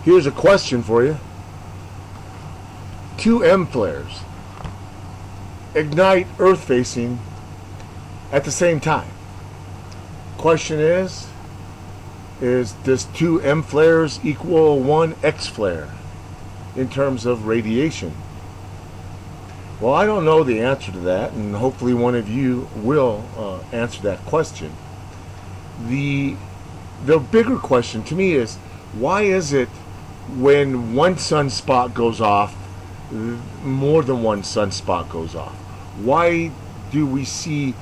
Here's a question for you. Two M flares ignite Earth facing at the same time. Question is does two M flares equal one X flare in terms of radiation? Well, I don't know the answer to that, and hopefully one of you will answer that question. The bigger question to me is, why is it when one sunspot goes off, more than one sunspot goes off? Why do we see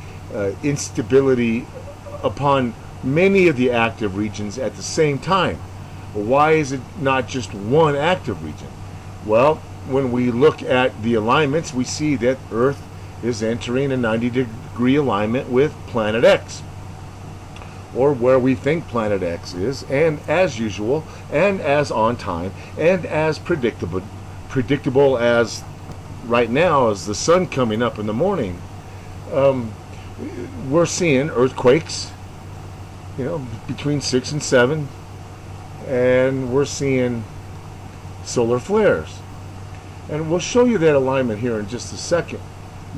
instability upon many of the active regions at the same time? Why is it not just one active region? Well, when we look at the alignments, we see that Earth is entering a 90-degree alignment with Planet X, or where we think Planet X is, and as usual, and as on time, and as predictable as right now as the sun coming up in the morning. We're seeing earthquakes, between 6 and 7, and we're seeing solar flares. And we'll show you that alignment here in just a second.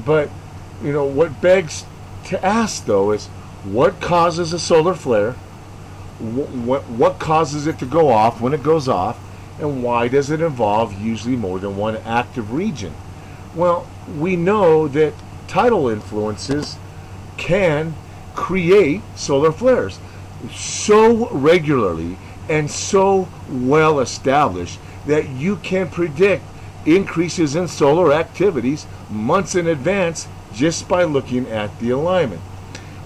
But, what begs to ask, though, is what causes a solar flare? What causes it to go off when it goes off? And why does it involve usually more than one active region? Well, we know that tidal influences can create solar flares so regularly and so well established that you can predict increases in solar activities months in advance just by looking at the alignment.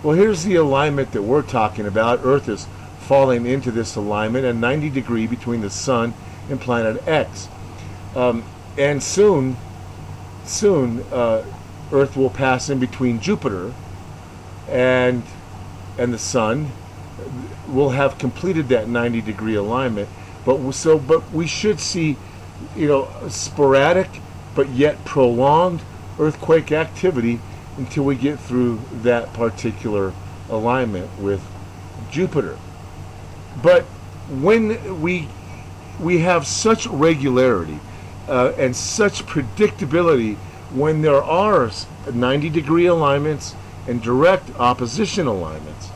Well, here's the alignment that we're talking about. Earth is falling into this alignment at 90 degree between the sun and Planet X. And soon, Earth will pass in between Jupiter and the sun. We'll have completed that 90-degree alignment, but we should see, sporadic but yet prolonged earthquake activity until we get through that particular alignment with Jupiter. But when we have such regularity and such predictability when there are 90-degree alignments and direct opposition alignments,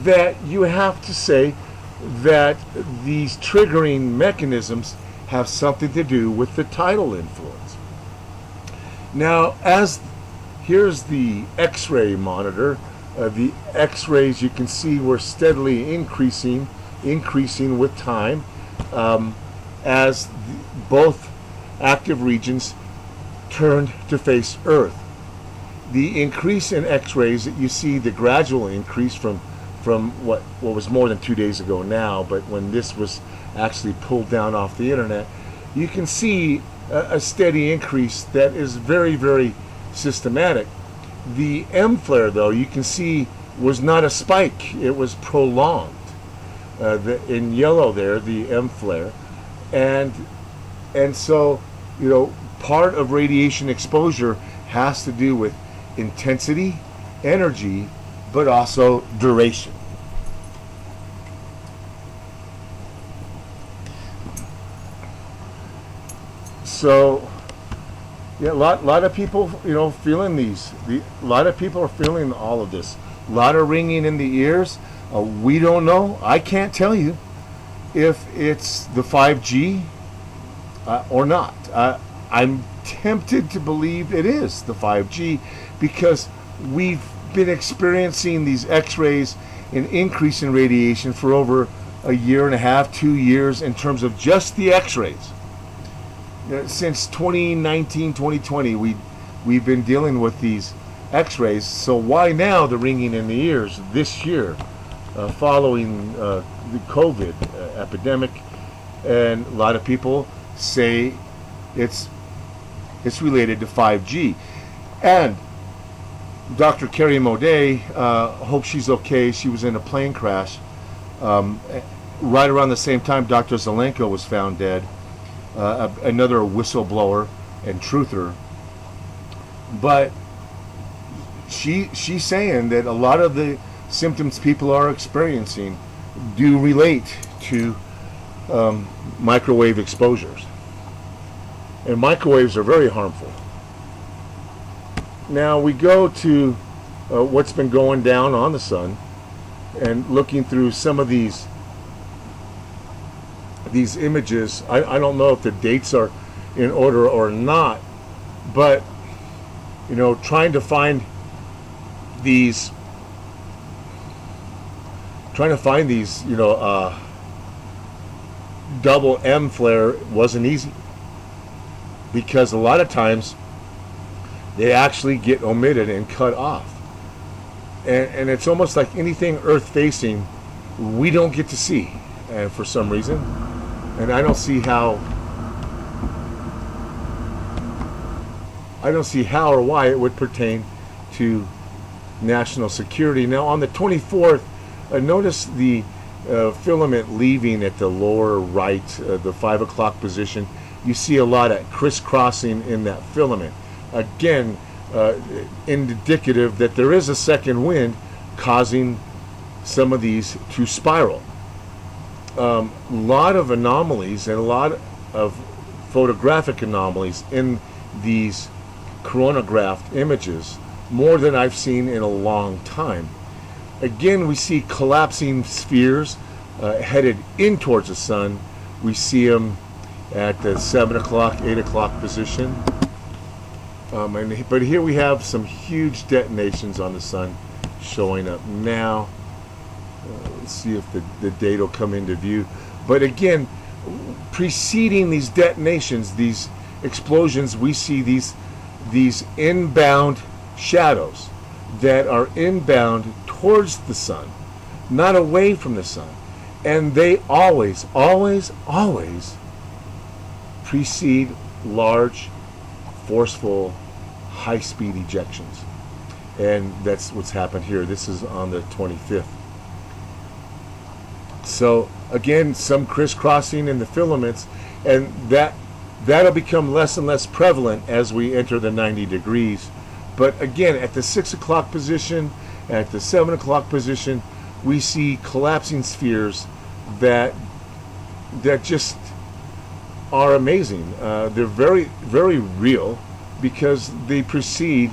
that you have to say that these triggering mechanisms have something to do with the tidal influence. Now, here's the X-ray monitor. The X-rays, you can see, were steadily increasing with time as both active regions turned to face Earth. The increase in X-rays that you see, the gradual increase from what was more than 2 days ago now, but when this was actually pulled down off the internet, you can see a steady increase that is very, very systematic. The M flare, though, you can see was not a spike, it was prolonged. In yellow there, the M flare, and so part of radiation exposure has to do with intensity, energy, but also duration. So, yeah, a lot of people, feeling these. A lot of people are feeling all of this. A lot of ringing in the ears. We don't know. I can't tell you if it's the 5G or not. I'm tempted to believe it is the 5G because we've been experiencing these X-rays, an increase in radiation for over a year and a half, 2 years in terms of just the X-rays. Since 2019, 2020, we've been dealing with these X-rays. So why now the ringing in the ears this year, following the COVID epidemic? And a lot of people say it's related to 5G. And Dr. Carrie Modet, hope she's okay. She was in a plane crash. Right around the same time, Dr. Zelenko was found dead. Another whistleblower and truther. But she's saying that a lot of the symptoms people are experiencing do relate to microwave exposures. And microwaves are very harmful. Now we go to what's been going down on the sun and looking through some of these images. I don't know if the dates are in order or not, but trying to find these double M flare wasn't easy, because a lot of times they actually get omitted and cut off, and it's almost like anything earth facing we don't get to see, and for some reason, and I don't see how or why it would pertain to national security. Now on the 24th, notice the filament leaving at the lower right, the 5 o'clock position. You see a lot of crisscrossing in that filament. Again, indicative that there is a second wind causing some of these to spiral. A lot of anomalies and a lot of photographic anomalies in these coronagraphed images, more than I've seen in a long time. Again, we see collapsing spheres headed in towards the sun. We see them at the 7 o'clock, 8 o'clock position. But here we have some huge detonations on the sun showing up now. Let's see if the date will come into view. But again, preceding these detonations, these explosions, we see these inbound shadows that are inbound towards the sun, not away from the sun. And they always precede large, forceful, high-speed ejections. And that's what's happened here. This is on the 25th. So again, some crisscrossing in the filaments, and that'll become less and less prevalent as we enter the 90 degrees. But again, at the 6 o'clock position, at the 7 o'clock position, we see collapsing spheres that just are amazing. They're very, very real because they precede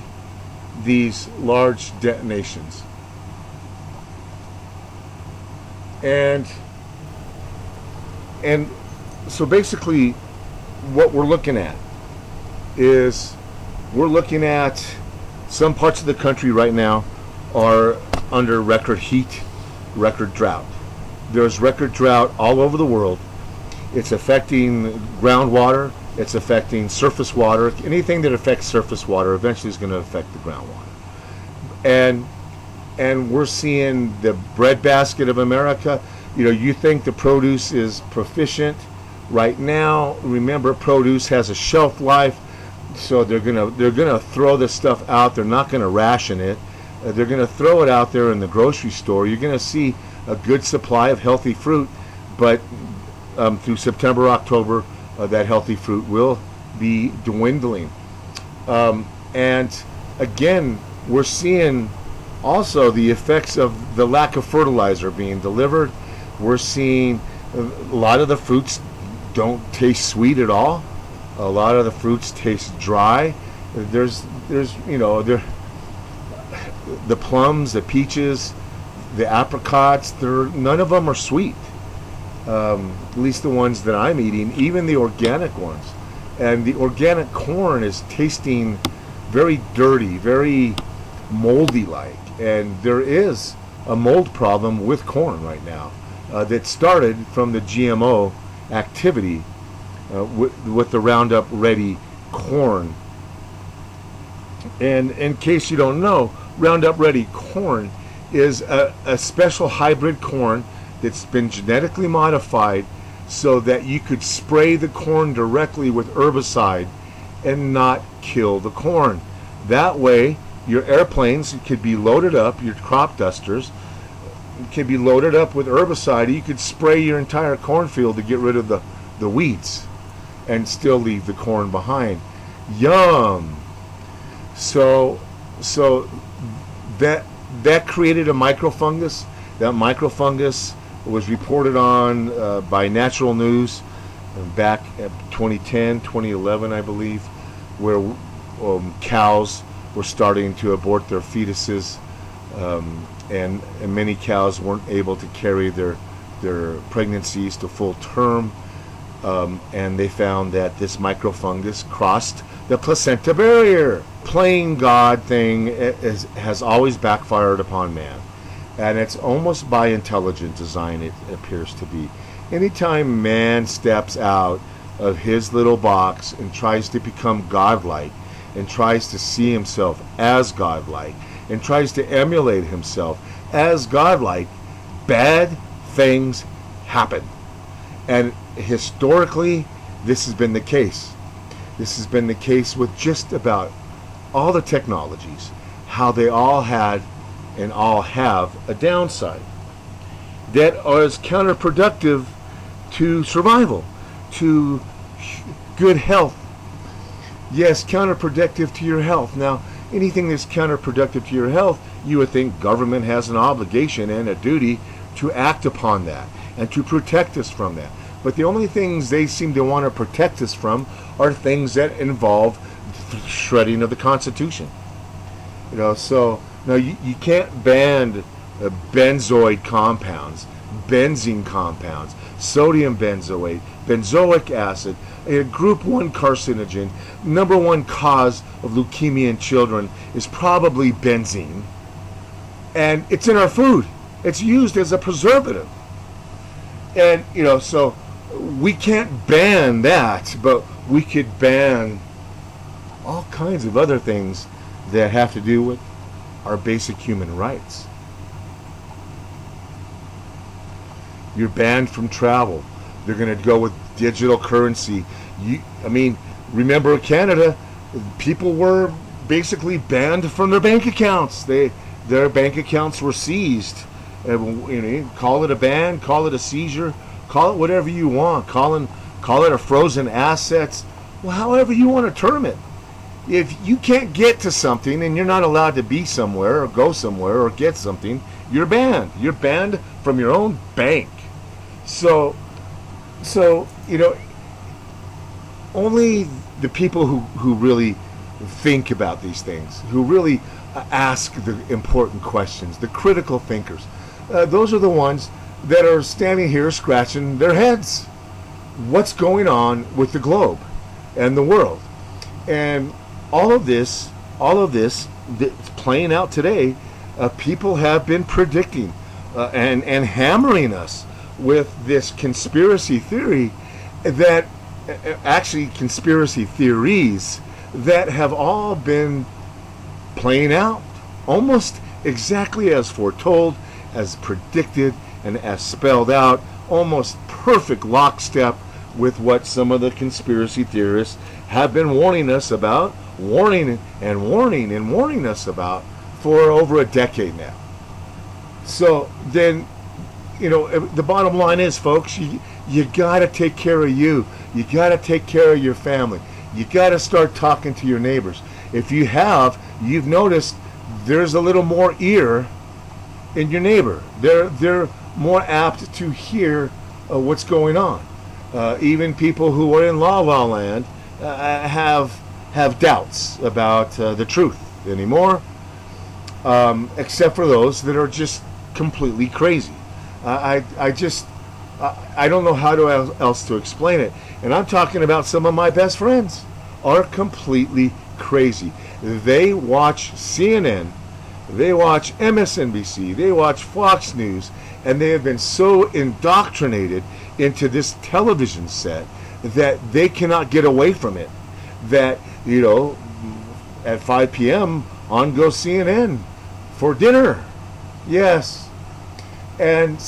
these large detonations. And so basically what we're looking at is we're looking at some parts of the country right now are under record heat, record drought. There's record drought all over the world. It's affecting groundwater, it's affecting surface water. Anything that affects surface water eventually is going to affect the groundwater. And we're seeing the breadbasket of America. You think the produce is proficient. Right now, remember, produce has a shelf life, so they're gonna throw this stuff out. They're not gonna ration it. They're gonna throw it out there in the grocery store. You're gonna see a good supply of healthy fruit, but through September, October, that healthy fruit will be dwindling. And again, we're seeing also the effects of the lack of fertilizer being delivered. We're seeing a lot of the fruits don't taste sweet at all. A lot of the fruits taste dry. There's the plums, the peaches, the apricots. None of them are sweet. At least the ones that I'm eating, even the organic ones. And the organic corn is tasting very dirty, very moldy-like. And there is a mold problem with corn right now that started from the GMO activity with the Roundup Ready corn. And in case you don't know, Roundup Ready corn is a special hybrid corn that's been genetically modified so that you could spray the corn directly with herbicide and not kill the corn. That way, your airplanes could be loaded up, your crop dusters could be loaded up with herbicide. You could spray your entire cornfield to get rid of the weeds and still leave the corn behind. Yum! So that created a microfungus. That microfungus was reported on by Natural News back at 2010, 2011, I believe, where cows were starting to abort their fetuses, and many cows weren't able to carry their pregnancies to full term, and they found that this microfungus crossed the placenta barrier. Playing God thing has always backfired upon man, and it's almost by intelligent design, it appears to be. Anytime man steps out of his little box and tries to become godlike, and tries to see himself as godlike, and tries to emulate himself as godlike, bad things happen. And historically, this has been the case. This has been the case with just about all the technologies, how they all had and all have a downside that is counterproductive to survival, to good health. Yes, counterproductive to your health. Now, anything that's counterproductive to your health, you would think government has an obligation and a duty to act upon that and to protect us from that. But the only things they seem to want to protect us from are things that involve shredding of the Constitution. So now you can't ban benzoid compounds, benzene compounds, sodium benzoate, benzoic acid, a group 1 carcinogen. Number 1 cause of leukemia in children is probably benzene. And it's in our food. It's used as a preservative. And, so we can't ban that, but we could ban all kinds of other things that have to do with our basic human rights. You're banned from travel. They're going to go with digital currency. Remember Canada, people were basically banned from their bank accounts. Their bank accounts were seized. Call it a ban, call it a seizure, call it whatever you want. Call it a frozen assets. Well, however you want to term it. If you can't get to something and you're not allowed to be somewhere or go somewhere or get something, you're banned. You're banned from your own bank. So only the people who really think about these things, who really ask the important questions, the critical thinkers, those are the ones that are standing here scratching their heads. What's going on with the globe and the world? And all of this that's playing out today, people have been predicting and hammering us with this conspiracy theory that actually conspiracy theories that have all been playing out almost exactly as foretold, as predicted, and as spelled out, almost perfect lockstep with what some of the conspiracy theorists have been warning us about, warning us about for over a decade now. So then, the bottom line is, folks, you got to take care of you. You got to take care of your family. You got to start talking to your neighbors. If you've noticed there's a little more ear in your neighbor. They're more apt to hear what's going on. Even people who are in La La Land have doubts about the truth anymore, except for those that are just completely crazy. I don't know how else to explain it. And I'm talking about some of my best friends are completely crazy. They watch CNN, they watch MSNBC, they watch Fox News, and they have been so indoctrinated into this television set that they cannot get away from it. That, at 5 p.m. on goes CNN for dinner. Yes. And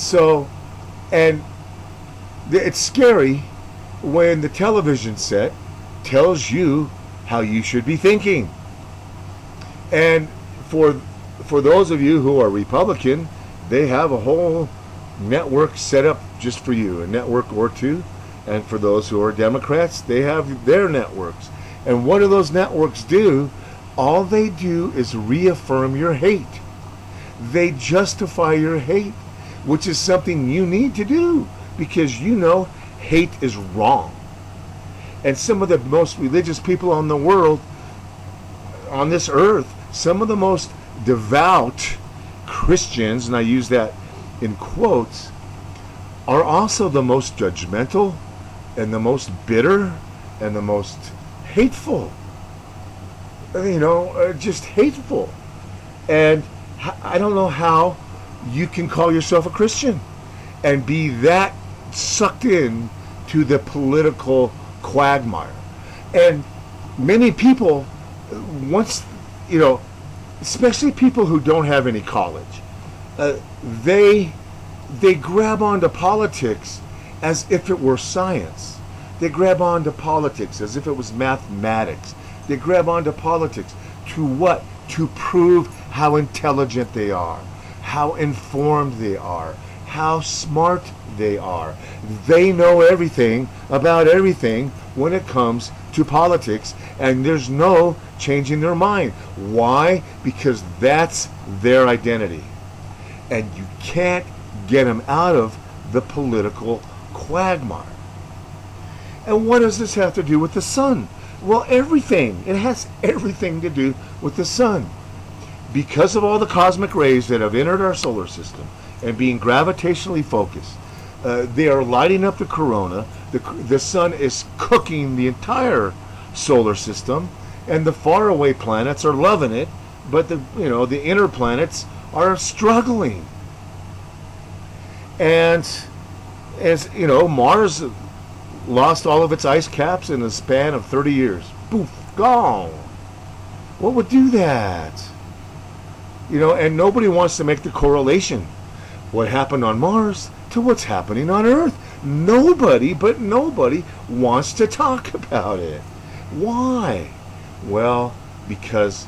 it's scary when the television set tells you how you should be thinking. And for those of you who are Republican, they have a whole network set up just for you, a network or two. And for those who are Democrats, they have their networks. And what do those networks do? All they do is reaffirm your hate. They justify your hate. which is something you need to do because you know hate is wrong. And some of the most religious people on the world, on this earth, some of the most devout Christians, and I use that in quotes, are also the most judgmental and the most bitter and the most hateful. Just hateful. And I don't know how you can call yourself a Christian and be that sucked in to the political quagmire. And many people, once, especially people who don't have any college, they grab onto politics as if it were science. They grab onto politics as if it was mathematics. They grab onto politics to what? To prove how intelligent they are, how informed they are, how smart they are. They know everything about everything when it comes to politics, and there's no changing their mind. Why? Because that's their identity. And you can't get them out of the political quagmire. And what does this have to do with the sun? Well, everything. It has everything to do with the sun. Because of all the cosmic rays that have entered our solar system and being gravitationally focused, they are lighting up the corona. The sun is cooking the entire solar system, and the faraway planets are loving it, but the inner planets are struggling. And as Mars lost all of its ice caps in the span of 30 years. Poof, gone. What would do that? And nobody wants to make the correlation. What happened on Mars to what's happening on Earth. Nobody wants to talk about it. Why? Well, because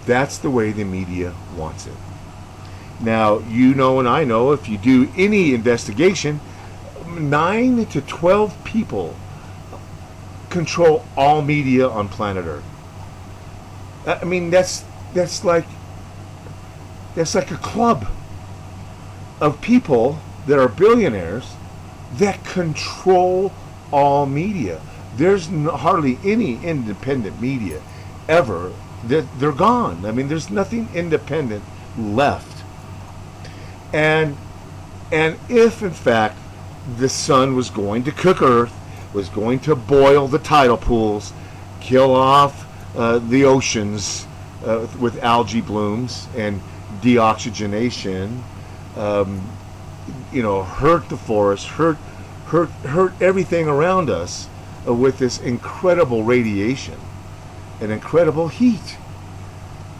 that's the way the media wants it. Now, and I know if you do any investigation, 9 to 12 people control all media on planet Earth. I mean, that's like a club of people that are billionaires that control all media. There's hardly any independent media ever. They're gone. I mean, there's nothing independent left. And if in fact the sun was going to cook Earth, was going to boil the tidal pools, kill off the oceans with algae blooms and deoxygenation, hurt the forest, hurt everything around us with this incredible radiation and incredible heat.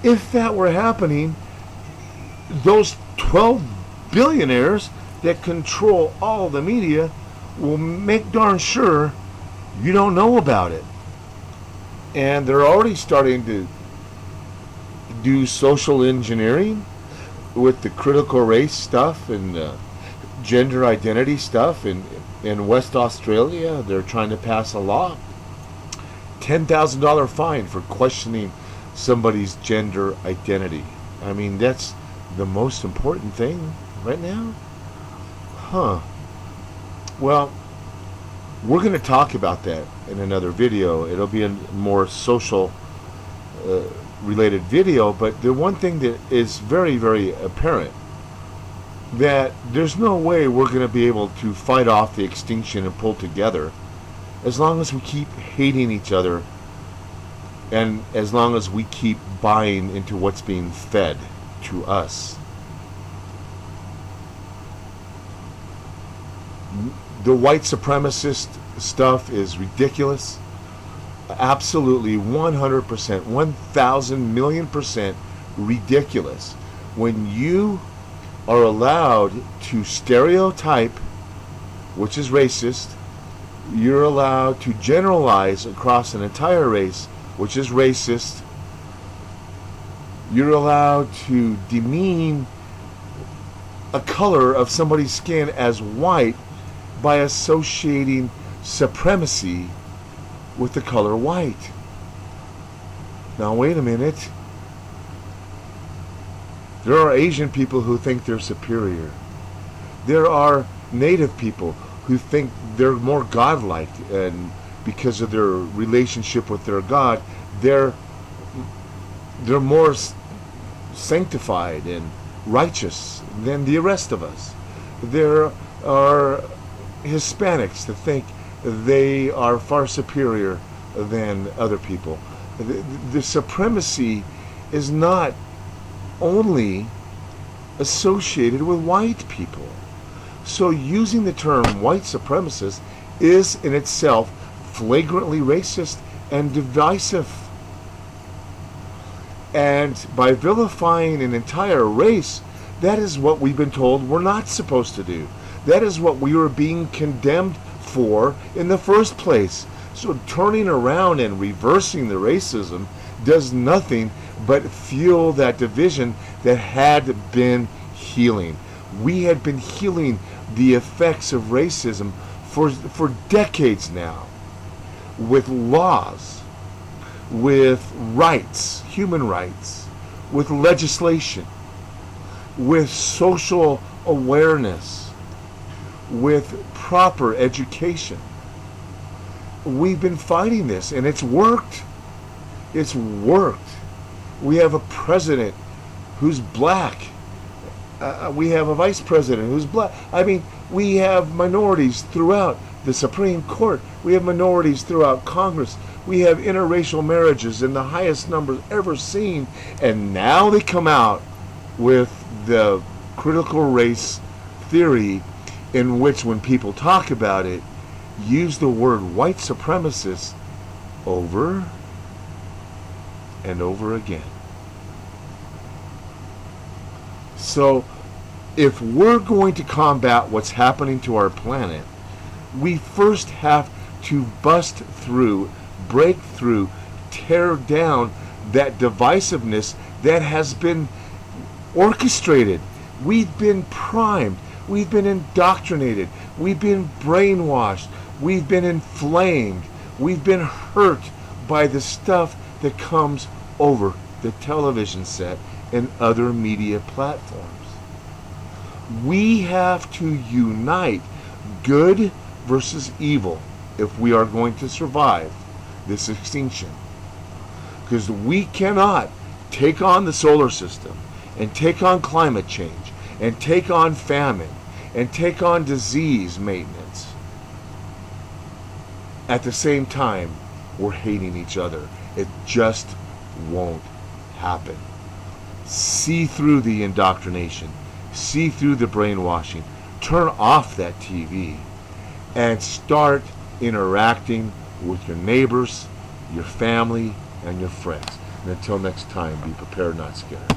If that were happening, those 12 billionaires that control all the media will make darn sure you don't know about it. And they're already starting to do social engineering with the critical race stuff and gender identity stuff. In West Australia, they're trying to pass a law, $10,000 fine for questioning somebody's gender identity. I mean, that's the most important thing right now. Well, we're going to talk about that in another video. It'll be a more social related video, but the one thing that is very, very apparent, that there's no way we're going to be able to fight off the extinction and pull together as long as we keep hating each other and as long as we keep buying into what's being fed to us. The white supremacist stuff is ridiculous. Absolutely 100%, 1,000 million % ridiculous. When you are allowed to stereotype, which is racist, you're allowed to generalize across an entire race, which is racist. You're allowed to demean a color of somebody's skin as white by associating supremacy with the color white. Now wait a minute. There are Asian people who think they're superior. There are native people who think they're more godlike, and because of their relationship with their God, they're more sanctified and righteous than the rest of us. There are Hispanics that think they are far superior than other people. The supremacy is not only associated with white people. So using the term white supremacist is in itself flagrantly racist and divisive. And by vilifying an entire race, that is what we've been told we're not supposed to do. That is what we were being condemned for in the first place. So turning around and reversing the racism does nothing but fuel that division that had been healing. We had been healing the effects of racism for decades now, with laws, with rights, human rights, with legislation, with social awareness, with proper education. We've been fighting this, and it's worked. It's worked. We have a president who's black. We have a vice president who's black. I mean, we have minorities throughout the Supreme Court. We have minorities throughout Congress. We have interracial marriages in the highest numbers ever seen. And now they come out with the critical race theory, in which when people talk about it, use the word white supremacist over and over again. So if we're going to combat what's happening to our planet, we first have to bust through, break through, tear down that divisiveness that has been orchestrated. We've been primed. We've been indoctrinated. We've been brainwashed. We've been inflamed. We've been hurt by the stuff that comes over the television set and other media platforms. We have to unite good versus evil if we are going to survive this extinction. Because we cannot take on the solar system and take on climate change and take on famine and take on disease maintenance at the same time we're hating each other. It just won't happen. See through the indoctrination. See through the brainwashing. Turn off that TV and start interacting with your neighbors, your family, and your friends. And until next time, be prepared, not scared.